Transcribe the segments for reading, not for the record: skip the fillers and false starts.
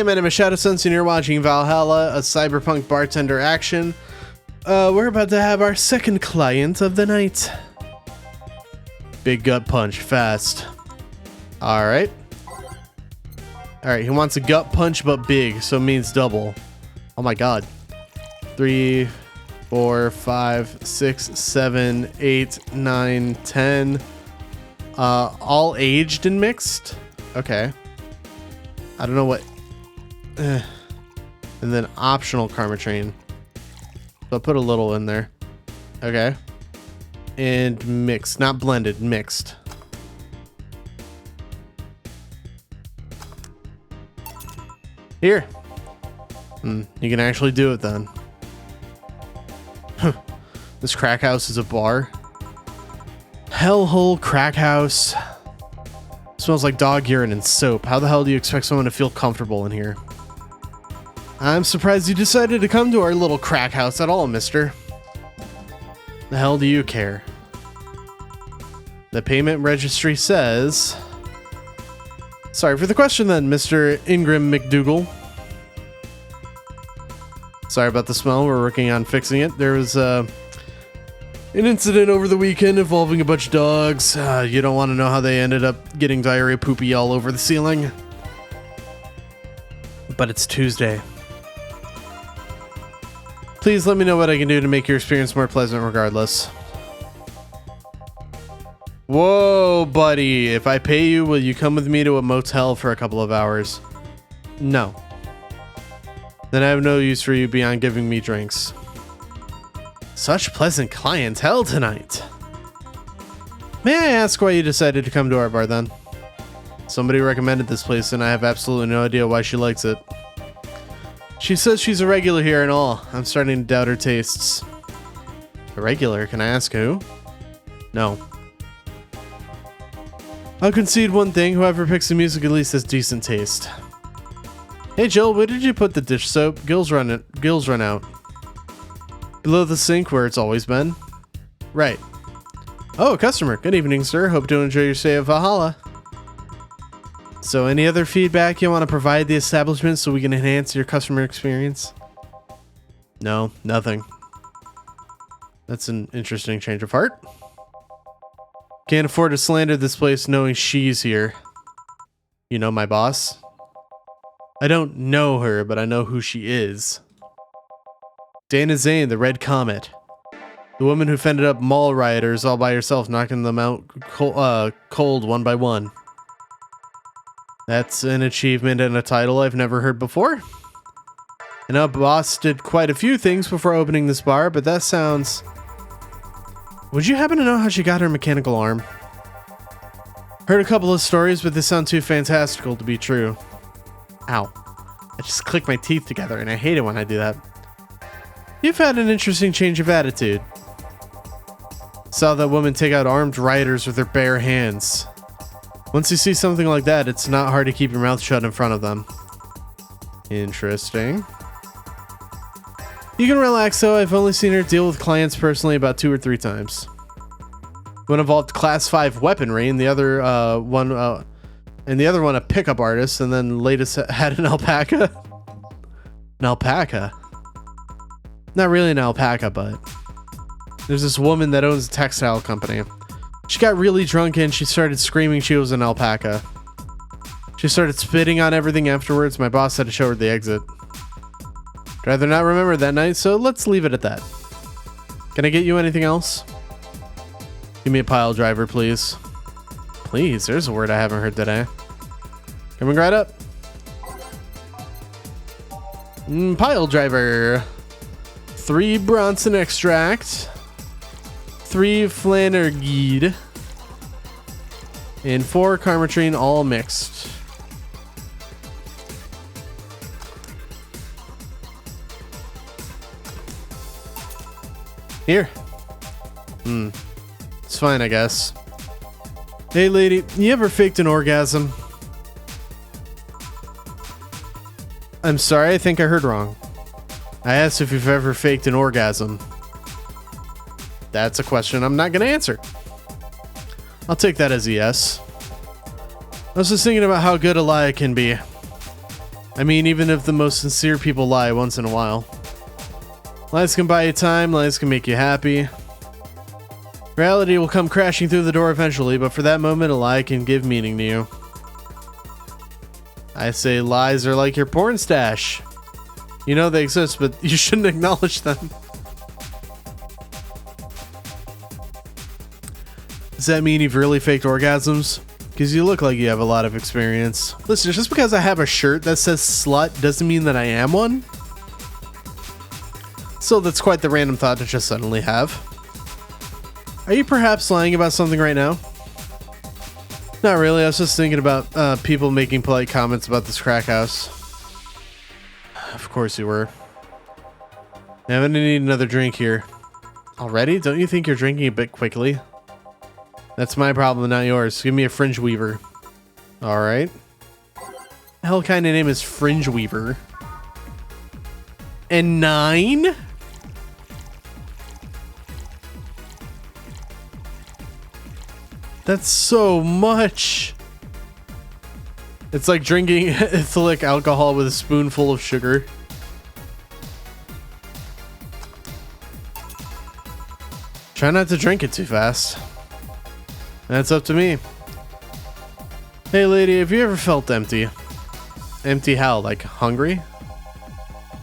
my name is Shadowsense, and you're watching Valhalla, a cyberpunk bartender action. We're about to have our second client of the night. Big gut punch, fast. Alright. Alright, he wants a gut punch, but big, so it means double. Oh my god. 3, 4, 5, 6, 7, 8, 9, 10. All aged and mixed? Okay. I don't know what... And then optional karma train. So I'll put a little in there. Okay. And mixed. Not blended, mixed. Here. You can actually do it then. This crack house is a bar. Hellhole crack house. Smells like dog urine and soap. How the hell do you expect someone to feel comfortable in here? I'm surprised you decided to come to our little crack house at all, mister. The hell do you care? The payment registry says... Sorry for the question then, Mr. Ingram McDougal. Sorry about the smell. We're working on fixing it. There was an incident over the weekend involving a bunch of dogs. You don't want to know how they ended up getting diarrhea poopy all over the ceiling. But it's Tuesday. Please let me know what I can do to make your experience more pleasant regardless. Whoa, buddy. If I pay you, will you come with me to a motel for a couple of hours? No. Then I have no use for you beyond giving me drinks. Such pleasant clientele tonight. May I ask why you decided to come to our bar then? Somebody recommended this place and I have absolutely no idea why she likes it. She says she's a regular here and all. I'm starting to doubt her tastes. A regular? Can I ask who? No. I'll concede one thing. Whoever picks the music at least has decent taste. Hey Jill, where did you put the dish soap? Gills run out. Below the sink where it's always been. Right. Oh, a customer. Good evening, sir. Hope to enjoy your stay at Valhalla. So any other feedback you want to provide the establishment so we can enhance your customer experience? No, nothing. That's an interesting change of heart. Can't afford to slander this place knowing she's here. You know my boss? I don't know her, but I know who she is. Dana Zane, the Red Comet. The woman who fended up mall rioters all by herself, knocking them out cold one by one. That's an achievement and a title I've never heard before. I know boss did quite a few things before opening this bar, but that sounds... Would you happen to know how she got her mechanical arm? Heard a couple of stories, but they sound too fantastical to be true. Ow. I just click my teeth together and I hate it when I do that. You've had an interesting change of attitude. Saw that woman take out armed rioters with her bare hands. Once you see something like that, it's not hard to keep your mouth shut in front of them. Interesting. You can relax though, I've only seen her deal with clients personally about 2 or 3 times. One involved class 5 weaponry and the other one a pickup artist, and then latest had an alpaca. An alpaca? Not really an alpaca, but there's this woman that owns a textile company. She got really drunk and she started screaming she was an alpaca. She started spitting on everything afterwards. My boss had to show her the exit. I'd rather not remember that night, so let's leave it at that. Can I get you anything else? Give me a pile driver, please. Please, there's a word I haven't heard today. Coming right up. Pile driver. 3 Bronson extract. 3 Flannergeed. And 4 Karmatrine, all mixed. Here. It's fine, I guess. Hey lady, you ever faked an orgasm? I'm sorry, I think I heard wrong. I asked if you've ever faked an orgasm. That's a question I'm not going to answer. I'll take that as a yes. I was just thinking about how good a lie can be. I mean, even if the most sincere people lie once in a while. Lies can buy you time, lies can make you happy. Reality will come crashing through the door eventually, but for that moment, a lie can give meaning to you. I say lies are like your porn stash. You know they exist, but you shouldn't acknowledge them. Does that mean you've really faked orgasms? Because you look like you have a lot of experience. Listen, just because I have a shirt that says slut doesn't mean that I am one. So that's quite the random thought to just suddenly have. Are you perhaps lying about something right now? Not really, I was just thinking about people making polite comments about this crack house. Of course you were. I'm gonna need another drink here. Already? Don't you think you're drinking a bit quickly? That's my problem, not yours. Give me a Fringe Weaver. Alright. The hell kind of name is Fringe Weaver? And 9? That's so much. It's like drinking ethylic alcohol with a spoonful of sugar. Try not to drink it too fast. That's up to me. Hey lady, have you ever felt empty? Empty how? Like hungry?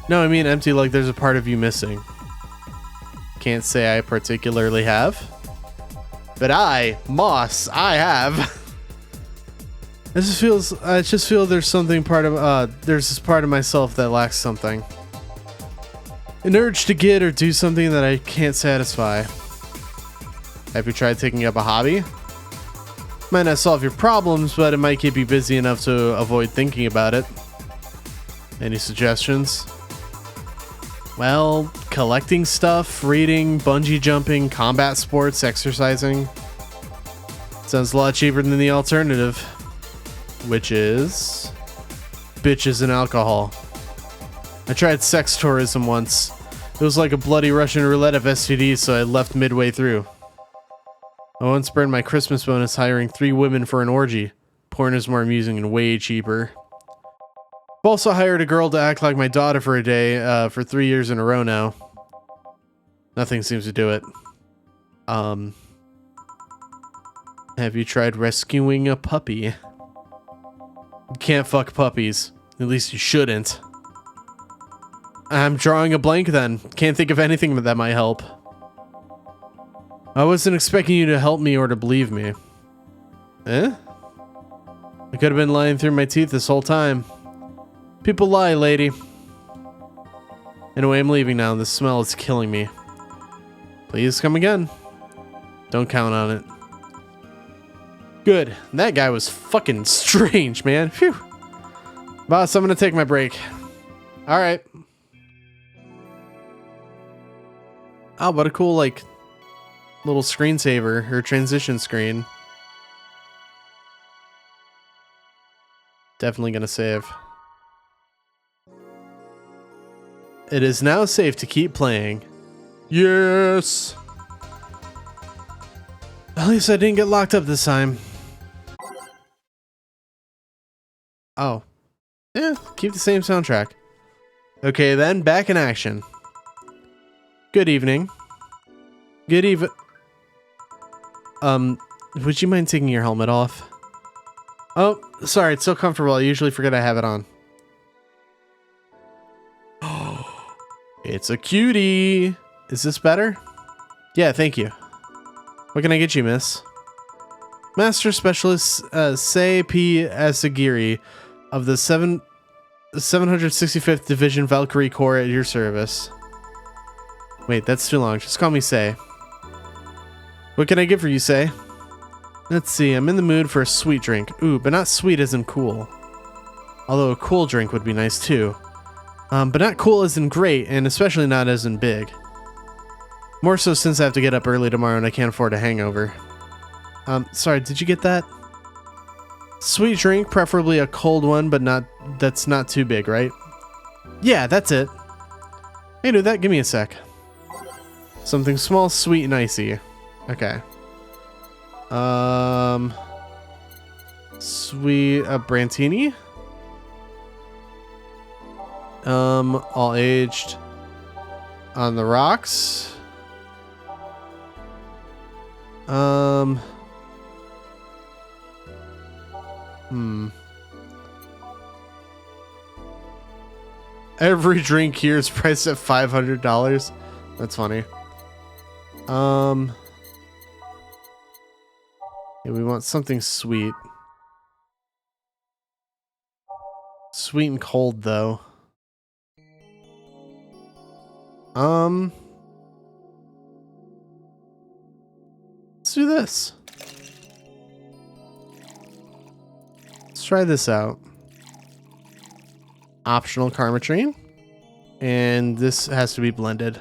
No, I mean empty like there's a part of you missing. Can't say I particularly have. But Moss, I have. I just feel there's something there's this part of myself that lacks something. An urge to get or do something that I can't satisfy. Have you tried taking up a hobby? Might not solve your problems, but it might keep you busy enough to avoid thinking about it. Any suggestions? Well, collecting stuff, reading, bungee jumping, combat sports, exercising. Sounds a lot cheaper than the alternative. Which is... bitches and alcohol. I tried sex tourism once. It was like a bloody Russian roulette of STDs, so I left midway through. I once burned my Christmas bonus hiring 3 women for an orgy. Porn is more amusing and way cheaper. I've also hired a girl to act like my daughter for a day, for 3 years in a row now. Nothing seems to do it. Have you tried rescuing a puppy? You can't fuck puppies. At least you shouldn't. I'm drawing a blank then. Can't think of anything that might help. I wasn't expecting you to help me or to believe me. Eh? I could have been lying through my teeth this whole time. People lie, lady. Anyway, I'm leaving now. The smell is killing me. Please come again. Don't count on it. Good. That guy was fucking strange, man. Phew. Boss, I'm gonna take my break. Alright. Oh, what a cool, like, little screensaver or transition screen. Definitely gonna save. It is now safe to keep playing. Yes! At least I didn't get locked up this time. Oh. Yeah, keep the same soundtrack. Okay then, back in action. Good evening. Good would you mind taking your helmet off? Oh, sorry, it's so comfortable. I usually forget I have it on. Oh, it's a cutie. Is this better? Yeah, thank you. What can I get you, miss? Master Specialist Sei P. Asagiri of the 765th Division Valkyrie Corps at your service. Wait, that's too long. Just call me Sei. What can I get for you, Sei? Let's see, I'm in the mood for a sweet drink. Ooh, but not sweet as in cool. Although a cool drink would be nice too. But not cool as in great, and especially not as in big. More so since I have to get up early tomorrow and I can't afford a hangover. Sorry, did you get that? Sweet drink, preferably a cold one, but that's not too big, right? Yeah, that's it. Hey, do that, give me a sec. Something small, sweet, and icy. Okay. Sweet, Brantini? All aged. On the rocks. Every drink here is priced at $500. That's funny. Yeah, we want something sweet. Sweet and cold, though. Let's do this. Let's try this out. Optional Karmatrine. And this has to be blended.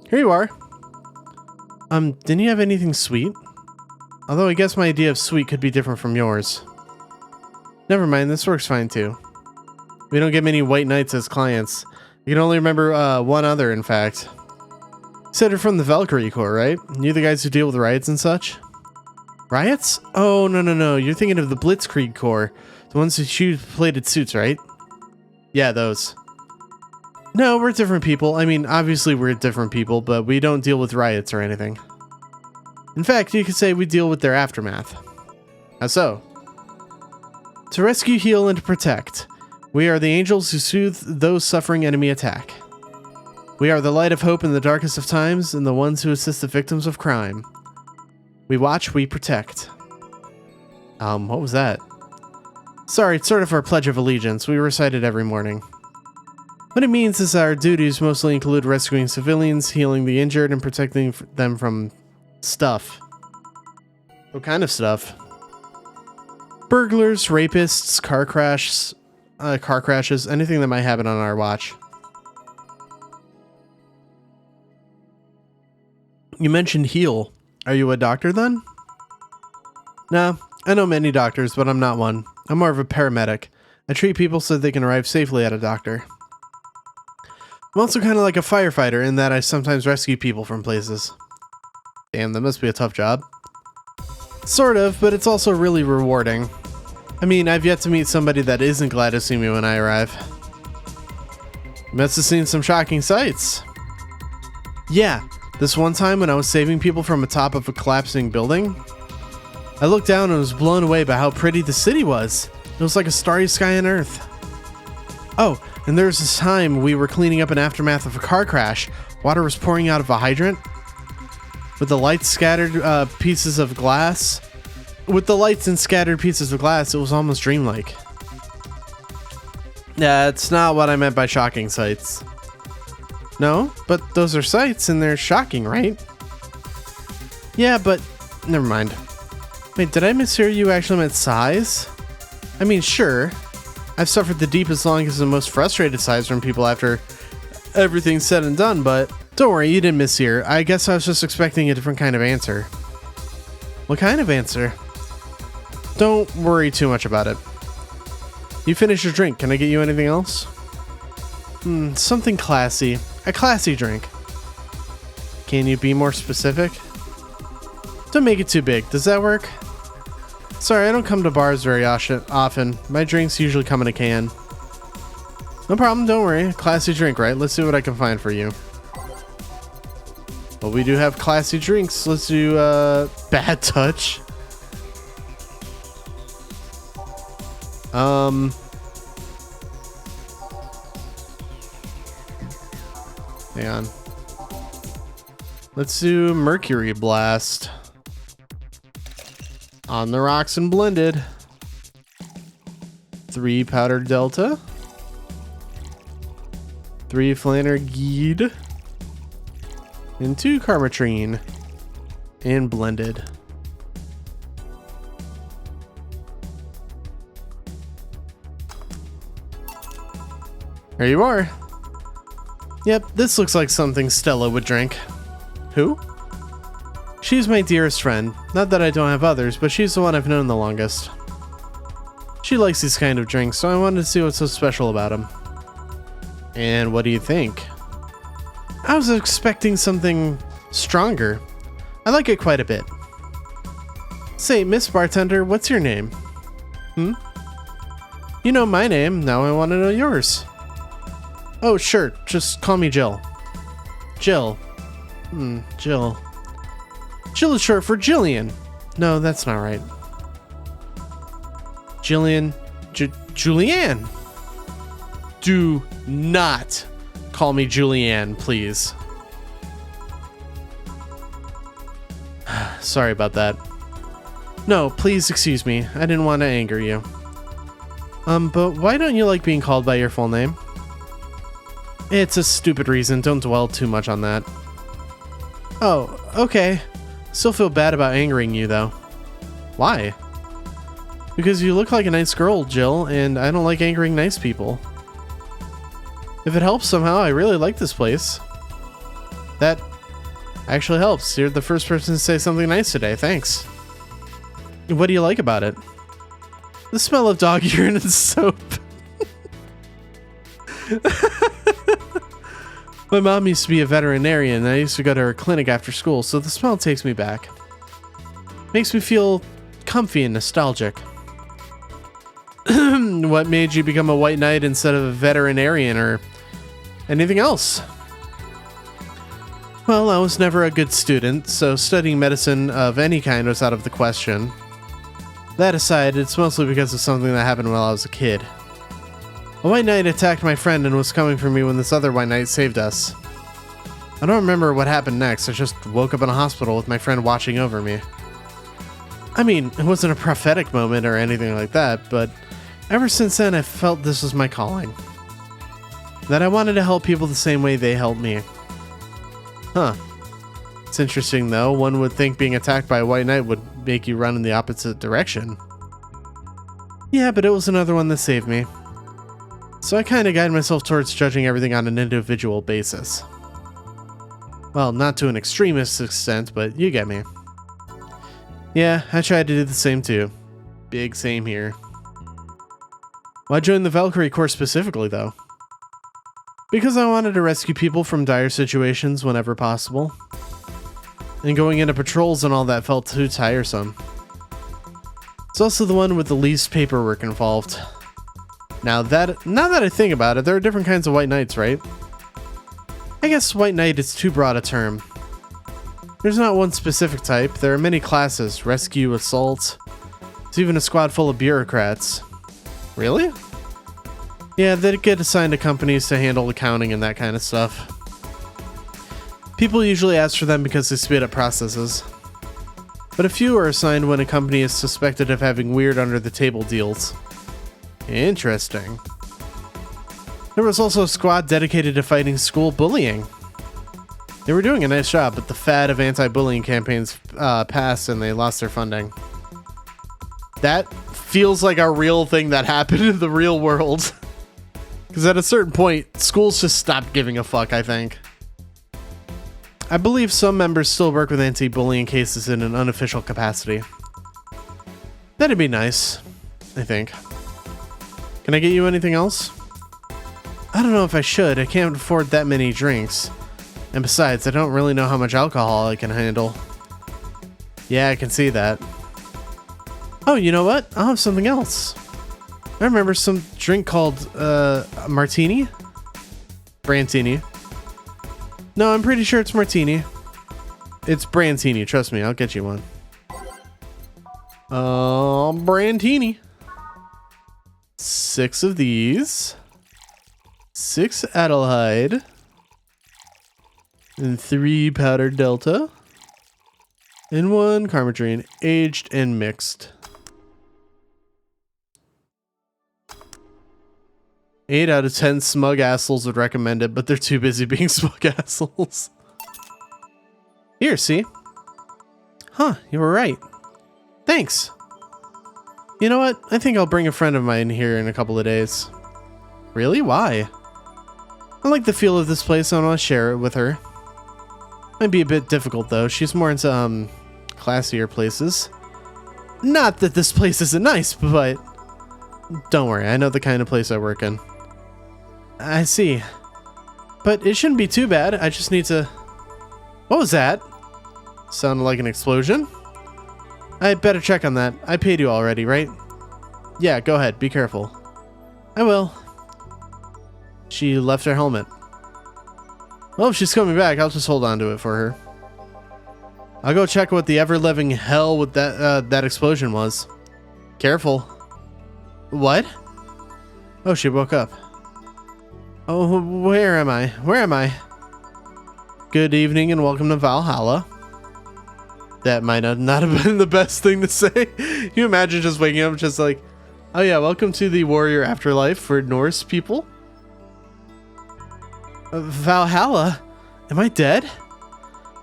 Here you are. Didn't you have anything sweet? Although I guess my idea of sweet could be different from yours. Never mind, this works fine too. We don't get many white knights as clients. You can only remember one other, in fact. You said you're from the Valkyrie Corps, right? You the guys who deal with riots and such? Riots? Oh, no. You're thinking of the Blitzkrieg Corps. The ones who choose plated suits, right? Yeah, those. No, we're different people. I mean, obviously we're different people, but we don't deal with riots or anything. In fact, you could say we deal with their aftermath. How so? To rescue, heal, and protect. We are the angels who soothe those suffering enemy attack. We are the light of hope in the darkest of times and the ones who assist the victims of crime. We watch, we protect. What was that? Sorry, it's sort of our Pledge of Allegiance. We recite it every morning. What it means is our duties mostly include rescuing civilians, healing the injured, and protecting them from stuff. What kind of stuff? Burglars, rapists, car crashes, anything that might happen on our watch. You mentioned heal. Are you a doctor then? Nah, I know many doctors, but I'm not one. I'm more of a paramedic. I treat people so they can arrive safely at a doctor. I'm also kind of like a firefighter in that I sometimes rescue people from places. Damn, that must be a tough job. Sort of, but it's also really rewarding. I mean, I've yet to meet somebody that isn't glad to see me when I arrive. You must have seen some shocking sights. Yeah, this one time when I was saving people from the top of a collapsing building, I looked down and was blown away by how pretty the city was. It was like a starry sky on Earth. Oh, and there was this time we were cleaning up an aftermath of a car crash. Water was pouring out of a hydrant. With the lights scattered pieces of glass. With the lights and scattered pieces of glass, it was almost dreamlike. That's not what I meant by shocking sights. No, but those are sights and they're shocking, right? Yeah, but never mind. Wait, did I mishear you actually meant sighs? I mean, sure. I've suffered the deepest, longest, and most frustrated sighs from people after everything's said and done, but don't worry, you didn't mishear. I guess I was just expecting a different kind of answer. What kind of answer? Don't worry too much about it. You finished your drink. Can I get you anything else? Something classy. A classy drink. Can you be more specific? Don't make it too big. Does that work? Sorry, I don't come to bars very often. My drinks usually come in a can. No problem, don't worry. Classy drink, right? Let's see what I can find for you. Well, we do have classy drinks. Let's do Bad Touch. Hang on. Let's do Mercury Blast. On the rocks and blended. 3 powdered Delta. 3 Flanner Geed. And 2 Karmatrine. And blended. There you are. Yep, this looks like something Stella would drink. Who? She's my dearest friend. Not that I don't have others, but she's the one I've known the longest. She likes these kind of drinks, so I wanted to see what's so special about them. And what do you think? I was expecting something stronger. I like it quite a bit. Say, Miss Bartender, what's your name? Hmm? You know my name, now I want to know yours. Oh, sure, just call me Jill. Jill. Jill. Jill is short for Jillian. No, that's not right. Jillian. Julianne. Do not call me Julianne, please. Sorry about that. No, please excuse me. I didn't want to anger you. But why don't you like being called by your full name? It's a stupid reason. Don't dwell too much on that. Oh, okay. Still feel bad about angering you, though. Why? Because you look like a nice girl, Jill, and I don't like angering nice people. If it helps somehow, I really like this place. That actually helps. You're the first person to say something nice today. Thanks. What do you like about it? The smell of dog urine and soap. My mom used to be a veterinarian, and I used to go to her clinic after school, so the smell takes me back. Makes me feel comfy and nostalgic. What made you become a white knight instead of a veterinarian or anything else? Well, I was never a good student, so studying medicine of any kind was out of the question. That aside, it's mostly because of something that happened while I was a kid. A white knight attacked my friend and was coming for me when this other white knight saved us. I don't remember what happened next. I just woke up in a hospital with my friend watching over me. I mean, it wasn't a prophetic moment or anything like that, but ever since then I felt this was my calling. That I wanted to help people the same way they helped me. Huh. It's interesting though. One would think being attacked by a white knight would make you run in the opposite direction. Yeah, but it was another one that saved me. So I kind of guide myself towards judging everything on an individual basis. Well, not to an extremist extent, but you get me. Yeah, I tried to do the same too. Big same here. Why join the Valkyrie Corps specifically, though? Because I wanted to rescue people from dire situations whenever possible. And going into patrols and all that felt too tiresome. It's also the one with the least paperwork involved. Now that I think about it, there are different kinds of white knights, right? I guess white knight is too broad a term. There's not one specific type. There are many classes: rescue, assault. There's even a squad full of bureaucrats. Really? Yeah, they get assigned to companies to handle accounting and that kind of stuff. People usually ask for them because they speed up processes. But a few are assigned when a company is suspected of having weird under-the-table deals. Interesting. There was also a squad dedicated to fighting school bullying. They were doing a nice job, but the fad of anti-bullying campaigns passed and they lost their funding. That feels like a real thing that happened in the real world. Because at a certain point, schools just stopped giving a fuck, I think. I believe some members still work with anti-bullying cases in an unofficial capacity. That'd be nice, I think. Can I get you anything else? I don't know if I should. I can't afford that many drinks. And besides, I don't really know how much alcohol I can handle. Yeah, I can see that. Oh, you know what? I'll have something else. I remember some drink called, martini? Brantini. No, I'm pretty sure it's martini. It's Brantini, trust me, I'll get you one. Brantini. 6 of these. 6 Adelheid. And 3 powdered Delta. And 1 Carmadrine, aged and mixed. 8 out of 10 smug assholes would recommend it, but they're too busy being smug assholes. Here, see? Huh, you were right. Thanks. You know what? I think I'll bring a friend of mine here in a couple of days. Really? Why? I like the feel of this place and I want to share it with her. Might be a bit difficult though. She's more into, classier places. Not that this place isn't nice, but don't worry, I know the kind of place I work in. I see. But it shouldn't be too bad. I just need to... What was that? Sounded like an explosion? I better check on that. I paid you already, right? Yeah, go ahead. Be careful. I will. She left her helmet. Well, if she's coming back, I'll just hold on to it for her. I'll go check what the ever-living hell with that explosion was. Careful. What? Oh, she woke up. Oh, where am I? Where am I? Good evening and welcome to Valhalla. That might not have been the best thing to say. Can you imagine just waking up just like, oh yeah, welcome to the warrior afterlife for Norse people? Valhalla? Am I dead?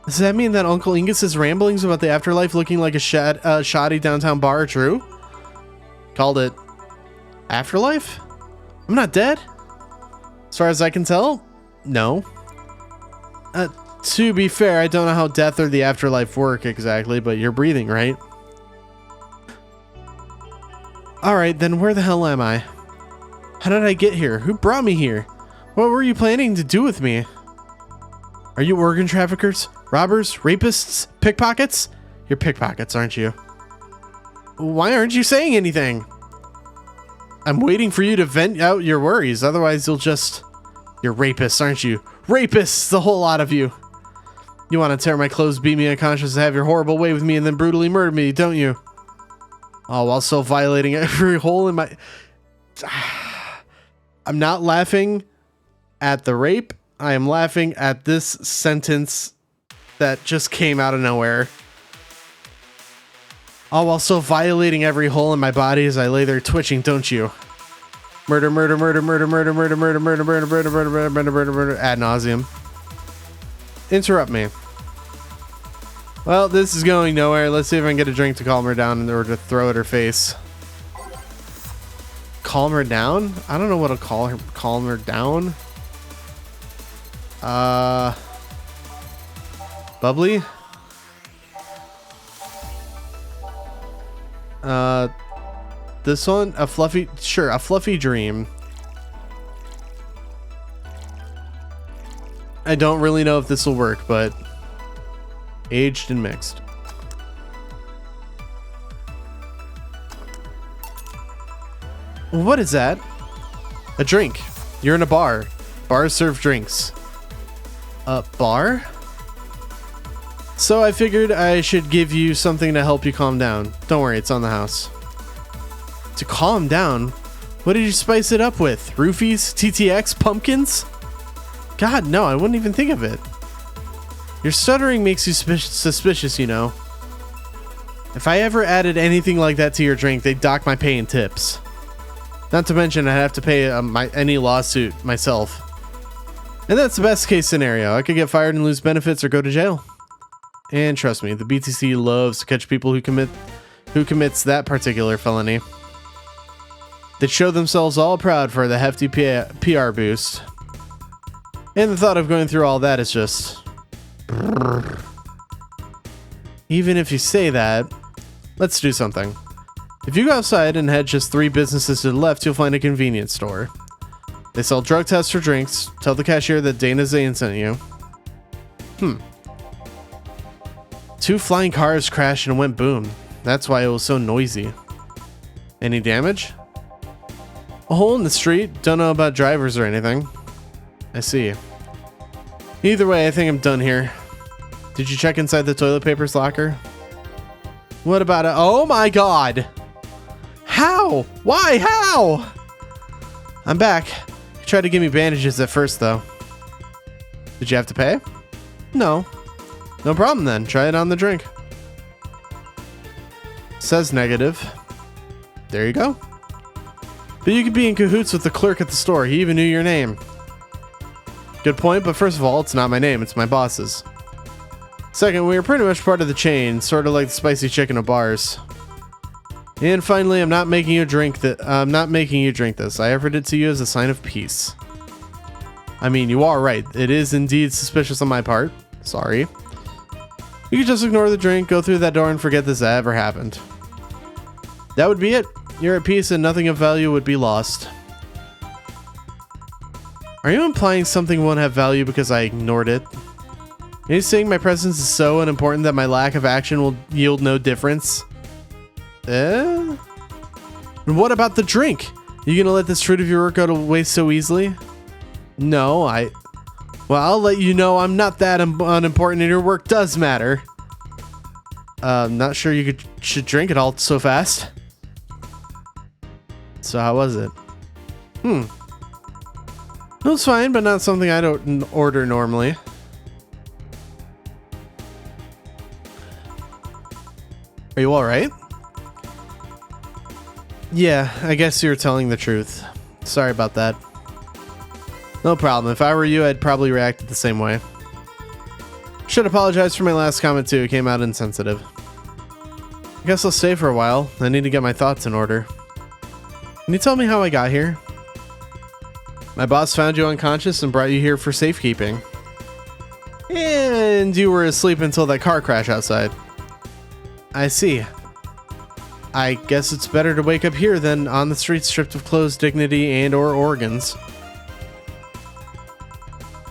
Does that mean that Uncle Ingus's ramblings about the afterlife looking like a shoddy downtown bar are true? Called it. Afterlife? I'm not dead? As far as I can tell, no. To be fair, I don't know how death or the afterlife work exactly, but you're breathing, right? Alright, then where the hell am I? How did I get here? Who brought me here? What were you planning to do with me? Are you organ traffickers? Robbers? Rapists? Pickpockets? You're pickpockets, aren't you? Why aren't you saying anything? I'm waiting for you to vent out your worries, otherwise you'll just... You're rapists, aren't you? Rapists, the whole lot of you. You want to tear my clothes, beat me unconscious, and have your horrible way with me, and then brutally murder me, don't you? Oh, while still violating every hole in my... I'm not laughing at the rape. I am laughing at this sentence that just came out of nowhere. Oh, while still violating every hole in my body as I lay there twitching, don't you? Murder, murder, murder, murder, murder, murder, murder, murder, murder, murder, murder, murder, murder, murder, murder, ad nauseum. Interrupt me. Well, this is going nowhere. Let's see if I can get a drink to calm her down or to throw at her face. Calm her down? I don't know what to call her. Calm her down? Bubbly? This one? A fluffy... Sure, a fluffy dream. I don't really know if this will work, but... Aged and mixed. What is that? A drink. You're in a bar. Bars serve drinks. A bar? So I figured I should give you something to help you calm down. Don't worry, it's on the house. To calm down? What did you spice it up with? Roofies? TTX? Pumpkins? God, no, I wouldn't even think of it. Your stuttering makes you suspicious, you know. If I ever added anything like that to your drink, they'd dock my pay and tips. Not to mention I'd have to pay any lawsuit myself. And that's the best case scenario. I could get fired and lose benefits or go to jail. And trust me, the BTC loves to catch people who commits that particular felony. They show themselves all proud for the hefty PR boost. And the thought of going through all that is just... Even if you say that, let's do something. If you go outside and head just 3 businesses to the left, you'll find a convenience store. They sell drug tests for drinks. Tell the cashier that Dana Zane sent you. 2 flying cars crashed and went boom. That's why it was so noisy. Any damage? A hole in the street. Don't know about drivers or anything. I see. Either way, I think I'm done here. Did you check inside the toilet paper's locker? What about it? Oh my god! How? Why? How? I'm back. You tried to give me bandages at first, though. Did you have to pay? No. No problem then. Try it on the drink. Says negative. There you go. But you could be in cahoots with the clerk at the store. He even knew your name. Good point, but first of all, it's not my name, it's my boss's. Second, we are pretty much part of the chain, sort of like the spicy chicken of bars. And finally, I'm not making you drink this. I offered it to you as a sign of peace. I mean, you are right. It is indeed suspicious on my part. Sorry. You could just ignore the drink, go through that door, and forget this ever happened. That would be it. You're at peace and nothing of value would be lost. Are you implying something won't have value because I ignored it? Are you saying my presence is so unimportant that my lack of action will yield no difference? And what about the drink? You gonna let this fruit of your work go to waste so easily? No, well, I'll let you know I'm not that unimportant and your work does matter. Not sure you should drink it all so fast. So how was it? It was fine, but not something I don't order normally. Are you alright? Yeah, I guess you're telling the truth. Sorry about that. No problem. If I were you, I'd probably react the same way. Should apologize for my last comment too. It came out insensitive. I guess I'll stay for a while. I need to get my thoughts in order. Can you tell me how I got here? My boss found you unconscious and brought you here for safekeeping. And you were asleep until that car crash outside. I see. I guess it's better to wake up here than on the streets stripped of clothes, dignity, and or organs.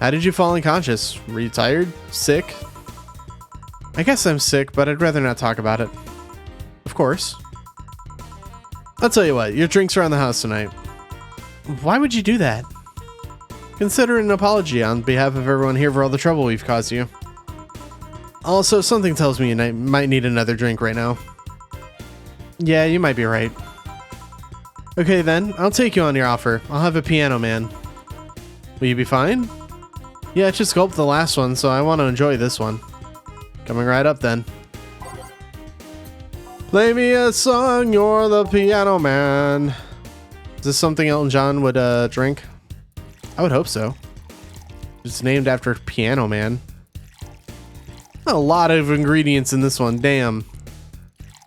How did you fall unconscious? Were you tired? Sick? I guess I'm sick, but I'd rather not talk about it. Of course. I'll tell you what, your drinks are on the house tonight. Why would you do that? Consider it an apology on behalf of everyone here for all the trouble we've caused you. Also, something tells me you might need another drink right now. Yeah, you might be right. Okay then, I'll take you on your offer. I'll have a piano man. Will you be fine? Yeah, it just gulped the last one, so I want to enjoy this one. Coming right up then. Play me a song, you're the piano man. Is this something Elton John would drink? I would hope so. It's named after Piano Man. A lot of ingredients in this one, damn.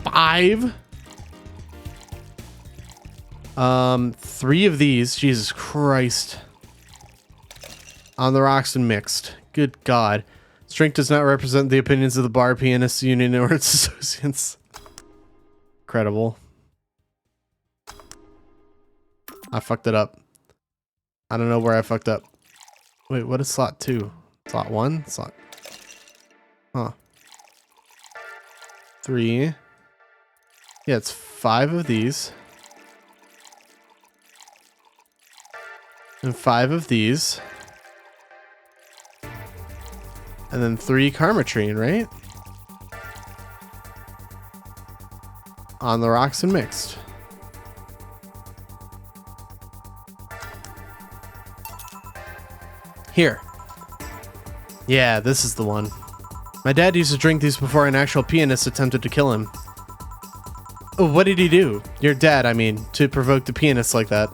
5? 3 of these, Jesus Christ. On the rocks and mixed. Good God. This drink does not represent the opinions of the Bar Pianists Union or its associates. Incredible. I fucked it up. I don't know where I fucked up. Wait, what is slot 2? Slot 1? Slot... Huh. 3. Yeah, it's 5 of these. And 5 of these. And then 3 Karmatrine, right? On the rocks and mixed. Here. Yeah, this is the one. My dad used to drink these before an actual pianist attempted to kill him. Oh, what did he do? Your dad, I mean, to provoke the pianist like that.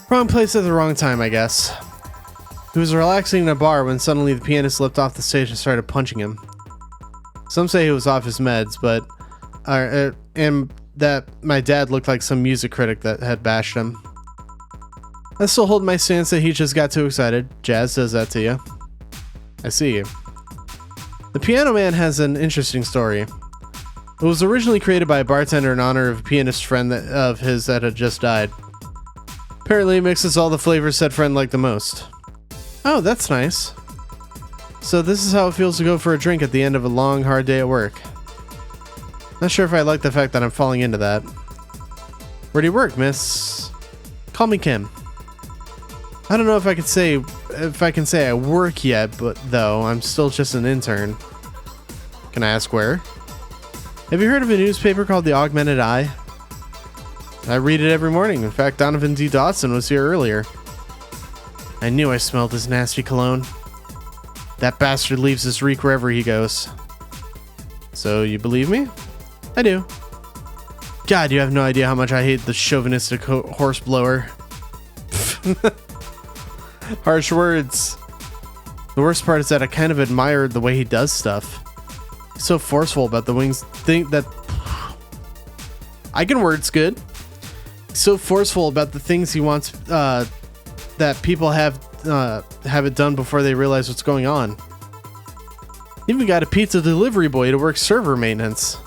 Wrong place at the wrong time, I guess. He was relaxing in a bar when suddenly the pianist leapt off the stage and started punching him. Some say he was off his meds, but... and that my dad looked like some music critic that had bashed him. I still hold my stance that he just got too excited. Jazz does that to you. I see. The Piano Man has an interesting story. It was originally created by a bartender in honor of a pianist friend of his that had just died. Apparently it mixes all the flavors said friend liked the most. Oh, that's nice. So this is how it feels to go for a drink at the end of a long, hard day at work. Not sure if I like the fact that I'm falling into that. Where do you work, miss? Call me Kim. I don't know if I can say I work yet, but though I'm still just an intern. Can I ask where? Have you heard of a newspaper called The Augmented Eye? I read it every morning. In fact, Donovan D. Dawson was here earlier. I knew I smelled his nasty cologne. That bastard leaves his reek wherever he goes. So you believe me? I do. God, you have no idea how much I hate the chauvinistic horse blower. Harsh words. The worst part is that I kind of admired the way he does stuff. He's so forceful about the wings. Think that I can words good. He's so forceful about the things he wants that people have it done before they realize what's going on. Even got a pizza delivery boy to work server maintenance.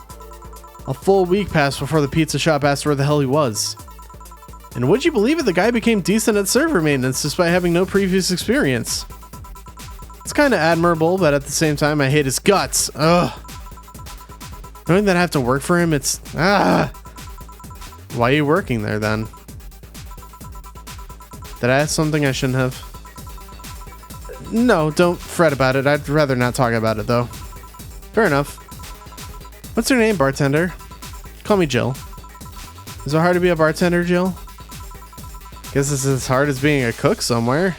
A full week passed before the pizza shop asked where the hell he was. And would you believe it, the guy became decent at server maintenance despite having no previous experience. It's kind of admirable, but at the same time I hate his guts. Ugh. Knowing that I have to work for him, it's... Why are you working there, then? Did I ask something I shouldn't have? No, don't fret about it. I'd rather not talk about it, though. Fair enough. What's your name, bartender? Call me Jill. Is it hard to be a bartender, Jill? Guess it's as hard as being a cook somewhere.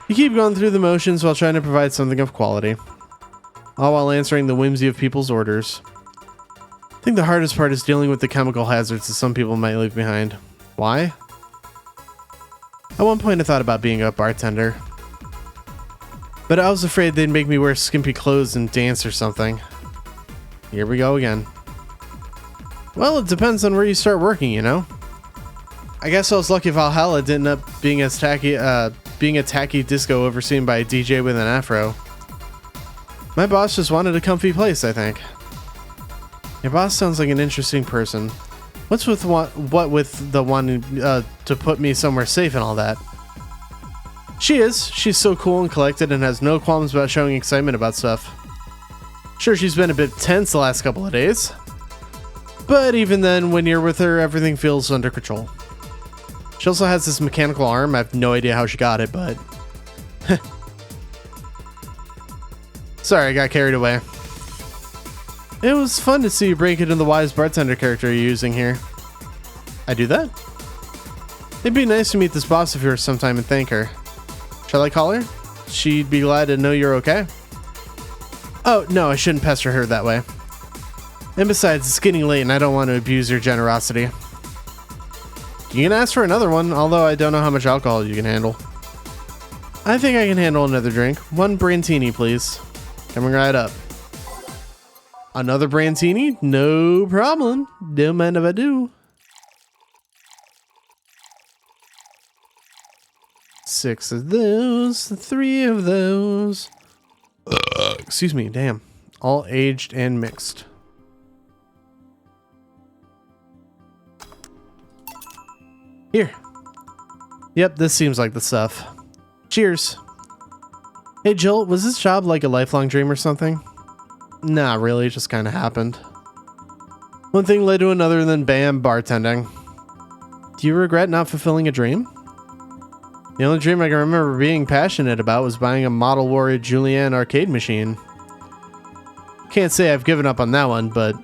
You keep going through the motions while trying to provide something of quality, all while answering the whimsy of people's orders. I think the hardest part is dealing with the chemical hazards that some people might leave behind. Why? At one point I thought about being a bartender, but I was afraid they'd make me wear skimpy clothes and dance or something. Here we go again. Well, it depends on where you start working, you know? I guess I was lucky Valhalla didn't end up being as tacky, being a tacky disco overseen by a DJ with an afro. My boss just wanted a comfy place, I think. Your boss sounds like an interesting person. What's with what with the one to put me somewhere safe and all that? She is. She's so cool and collected and has no qualms about showing excitement about stuff. Sure, she's been a bit tense the last couple of days, but even then, when you're with her, everything feels under control. She also has this mechanical arm. I have no idea how she got it, but... Sorry, I got carried away. It was fun to see you break into the wise bartender character you're using here. I do that? It'd be nice to meet this boss of yours sometime and thank her. Shall I call her? She'd be glad to know you're okay. Oh, no, I shouldn't pester her that way. And besides, it's getting late and I don't want to abuse your generosity. You can ask for another one, although I don't know how much alcohol you can handle. I think I can handle another drink. One Brantini, please. Coming right up. Another Brantini? No problem. Don't mind if I do. 6 of those, 3 of those. Excuse me, damn. All aged and mixed. Here. Yep, this seems like the stuff. Cheers. Hey Jill, was this job like a lifelong dream or something? Nah, really, it just kind of happened. One thing led to another and then bam, bartending. Do you regret not fulfilling a dream? The only dream I can remember being passionate about was buying a Model Warrior Julian arcade machine. Can't say I've given up on that one, but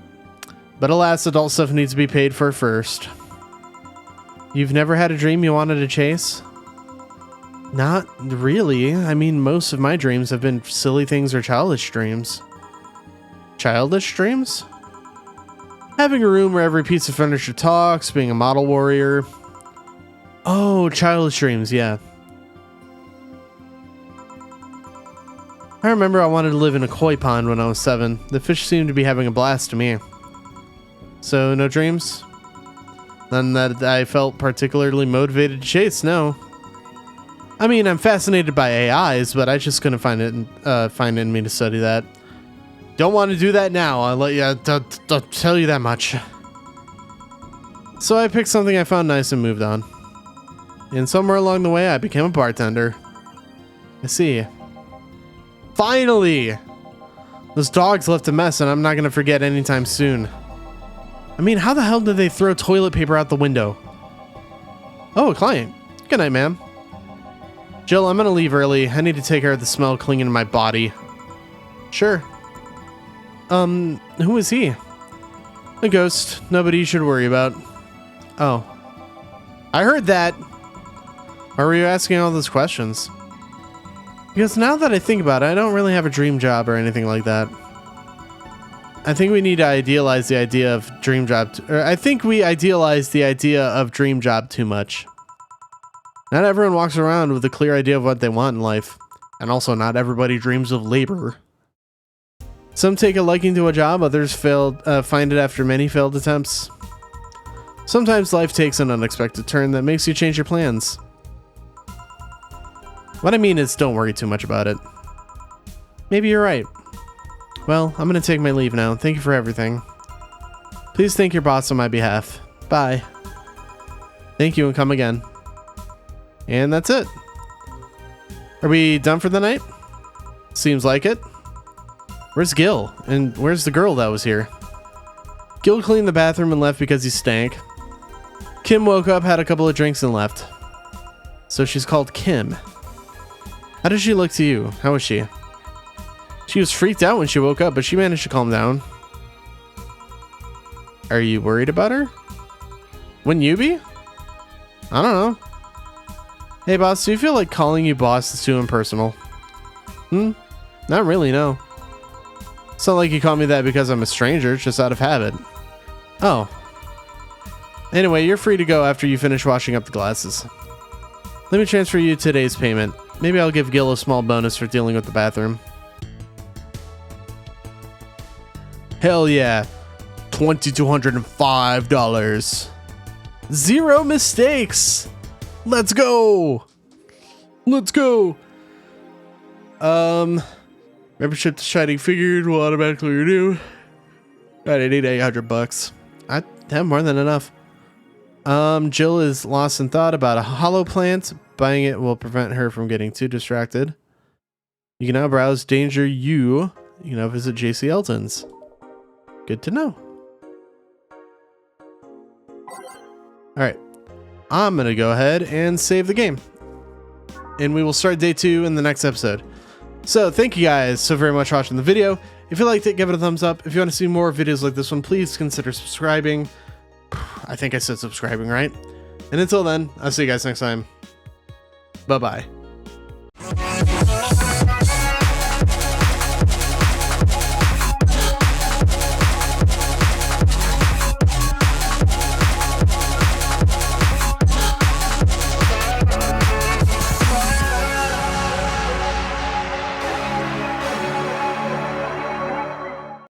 alas, adult stuff needs to be paid for first. You've never had a dream you wanted to chase? Not really. I mean, most of my dreams have been silly things or childish dreams. Childish dreams? Having a room where every piece of furniture talks, being a model warrior. Oh, childish dreams, yeah. I remember I wanted to live in a koi pond when I was 7. The fish seemed to be having a blast to me. So, no dreams? None that I felt particularly motivated to chase, no. I mean, I'm fascinated by AIs, but I just couldn't find it in me to study that. Don't want to do that now, I'll let you, don't tell you that much. So I picked something I found nice and moved on. And somewhere along the way, I became a bartender. I see. Finally! Those dogs left a mess, and I'm not going to forget anytime soon. I mean, how the hell did they throw toilet paper out the window? Oh, a client. Good night, ma'am. Jill, I'm gonna leave early. I need to take care of the smell clinging to my body. Sure. Who is he? A ghost. Nobody you should worry about. Oh. I heard that. Why were you asking all those questions? Because now that I think about it, I don't really have a dream job or anything like that. I think we need to idealize the idea of dream job. I think we idealize the idea of dream job too much. Not everyone walks around with a clear idea of what they want in life, and also not everybody dreams of labor. Some take a liking to a job, others find it after many failed attempts. Sometimes life takes an unexpected turn that makes you change your plans. What I mean is, don't worry too much about it. Maybe you're right. Well, I'm gonna take my leave now. Thank you for everything. Please thank your boss on my behalf. Bye. Thank you and come again. And that's it. Are we done for the night? Seems like it. Where's Gil? And where's the girl that was here? Gil cleaned the bathroom and left because he stank. Kim woke up, had a couple of drinks, and left. So she's called Kim. How does she look to you? How was she? She was freaked out when she woke up, but she managed to calm down. Are you worried about her? Wouldn't you be? I don't know. Hey boss, do you feel like calling you boss is too impersonal? Not really, no. It's not like you call me that because I'm a stranger, it's just out of habit. Oh. Anyway, you're free to go after you finish washing up the glasses. Let me transfer you today's payment. Maybe I'll give Gil a small bonus for dealing with the bathroom. Hell yeah. $2,205. 0 mistakes. Let's go. Let's go. Membership to Shining Figured will automatically renew. I need $800. I have more than enough. Jill is lost in thought about a hollow plant. Buying it will prevent her from getting too distracted. You can now browse Danger U. You can now visit JC Elton's. Good to know. Alright. I'm going to go ahead and save the game. And we will start day 2 in the next episode. So thank you guys so very much for watching the video. If you liked it, give it a thumbs up. If you want to see more videos like this one, please consider subscribing. I think I said subscribing, right? And until then, I'll see you guys next time. Bye-bye.